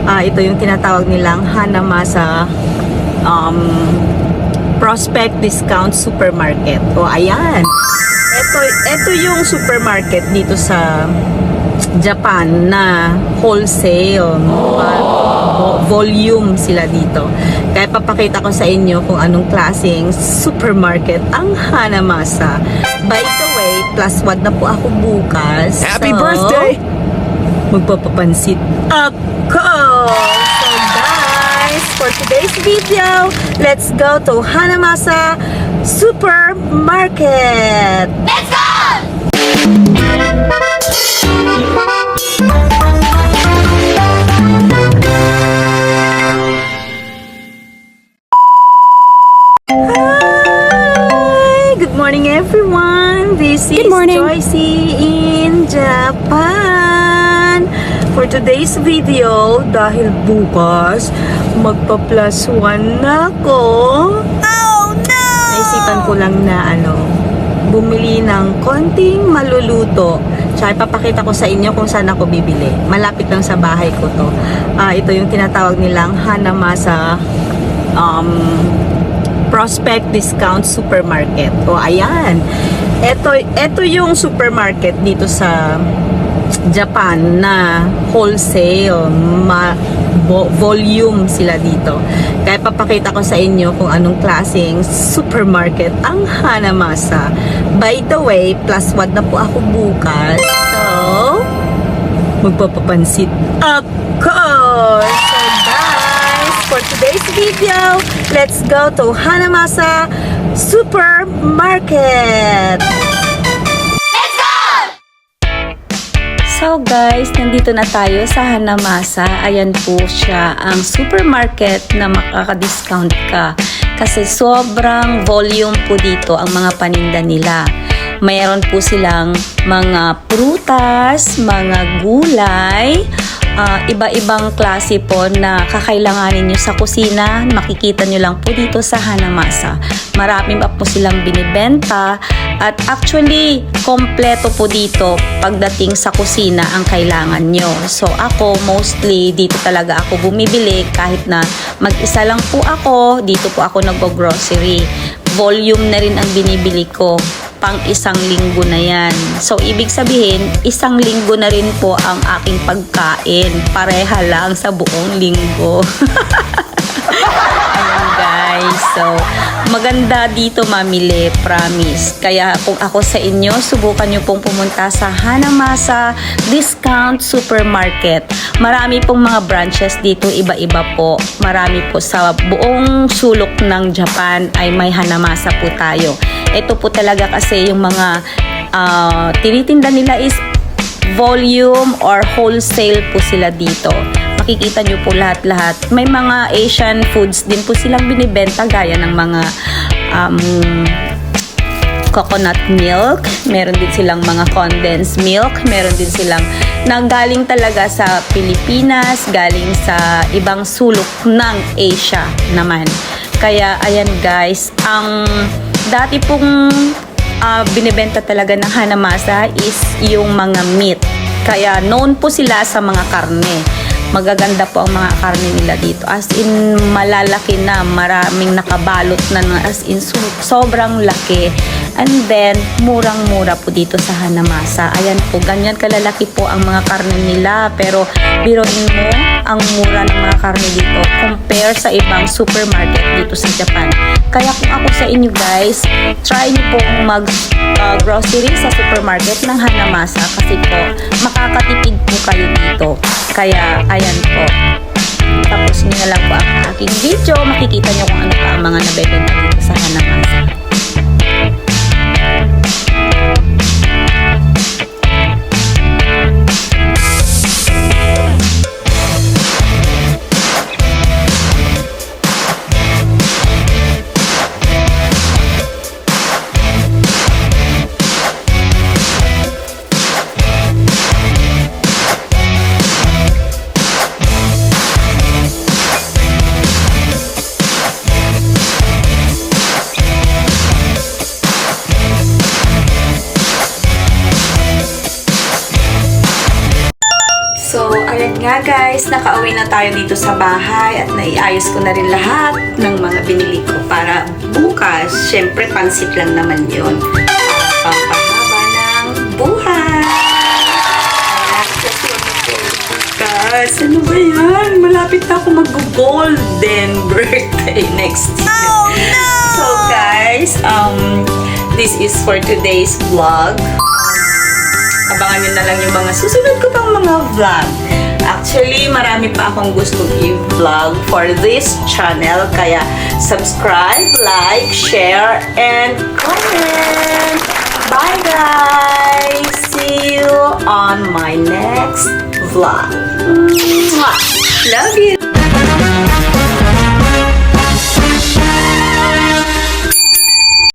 Ito yung tinatawag nilang Hanamasa Prospect Discount Supermarket. O ayan. Ito yung supermarket dito sa Japan na wholesale. Volume sila dito. Kaya papakita ko sa inyo kung anong klaseng supermarket ang Hanamasa. By the way, +1 na po ako bukas. Happy birthday! Magpapapansit ako! So guys, for today's video, let's go to Hanamasa Supermarket! Let's go! Hi! Good morning everyone! This is Joycey in Japan! For today's video, dahil bukas, magpa+1 na ako. Oh no! Naisipan ko lang na bumili ng konting maluluto. Tsaka ipapakita ko sa inyo kung saan ako bibili. Malapit lang sa bahay ko to. Ito yung tinatawag nilang Hanamasa Prospect Discount Supermarket. O ayan. Ito yung supermarket dito sa Japan na wholesale. Volume sila dito. Kaya papakita ko sa inyo kung anong klaseng supermarket ang Hanamasa. By the way, +1 na po ako bukas. So, magpapapansit ako! So guys, for today's video, let's go to Hanamasa Supermarket! So guys, nandito na tayo sa Hanamasa. Ayan po siya, ang supermarket na makaka-discount ka. Kasi sobrang volume po dito ang mga paninda nila. Mayroon po silang mga prutas, mga gulay, iba-ibang klase po na kakailanganin nyo sa kusina. Makikita nyo lang po dito sa Hanamasa. Marami pa po silang binibenta at actually kompleto po dito pagdating sa kusina ang kailangan nyo. So ako mostly dito talaga ako bumibili kahit na mag-isa lang po ako, dito po ako nag-grocery. Volume na rin ang binibili ko, pang isang linggo na yan. So ibig sabihin, isang linggo na rin po ang aking pagkain. Pareha lang sa buong linggo. Ayan guys, so maganda dito mamili, promise. Kaya kung ako sa inyo, subukan nyo pong pumunta sa Hanamasa Discount Supermarket. Marami pong mga branches dito, iba-iba po. Marami po sa buong sulok ng Japan ay may Hanamasa po tayo. Ito po talaga kasi yung mga tinitinda nila is volume or wholesale po sila dito. Makikita nyo po lahat-lahat. May mga Asian foods din po silang binibenta gaya ng mga coconut milk. Meron din silang mga condensed milk. Meron din silang nanggaling talaga sa Pilipinas, galing sa ibang sulok ng Asia naman. Kaya ayan guys, ang dati pong binibenta talaga ng Hanamasa is yung mga meat. Kaya known po sila sa mga karne. Magaganda po ang mga karne nila dito. As in, malalaki na. Maraming nakabalot na. As in, sobrang laki. And then, murang-mura po dito sa Hanamasa. Ayan po, ganyan kalalaki po ang mga karne nila. Pero, biruin mo, ang mura ng mga karne dito compare sa ibang supermarket dito sa Japan. Kaya kung ako sa inyo guys, try nyo pong mag-grocery sa supermarket ng Hanamasa kasi po, makakatipid po kayo dito. Kaya, ayan po. Tapos nyo na lang po ang aking video. Makikita nyo kung ano pa ang mga nabebenta dito sa Hanamasa. nga guys, nakauwi na tayo dito sa bahay at naiayos ko na rin lahat ng mga binili ko para bukas. Syempre, pansit lang naman yun. Para pampahaba ng buhay. Bukas, ano ba yan? Malapit na ako mag-golden birthday next year. Oh no! So guys, this is for today's vlog. Abangan nyo na lang yung mga susunod ko pang mga vlog. Actually, marami pa akong gustong i-vlog for this channel. Kaya, subscribe, like, share, and comment. Bye, guys! See you on my next vlog. Mwah! Love you!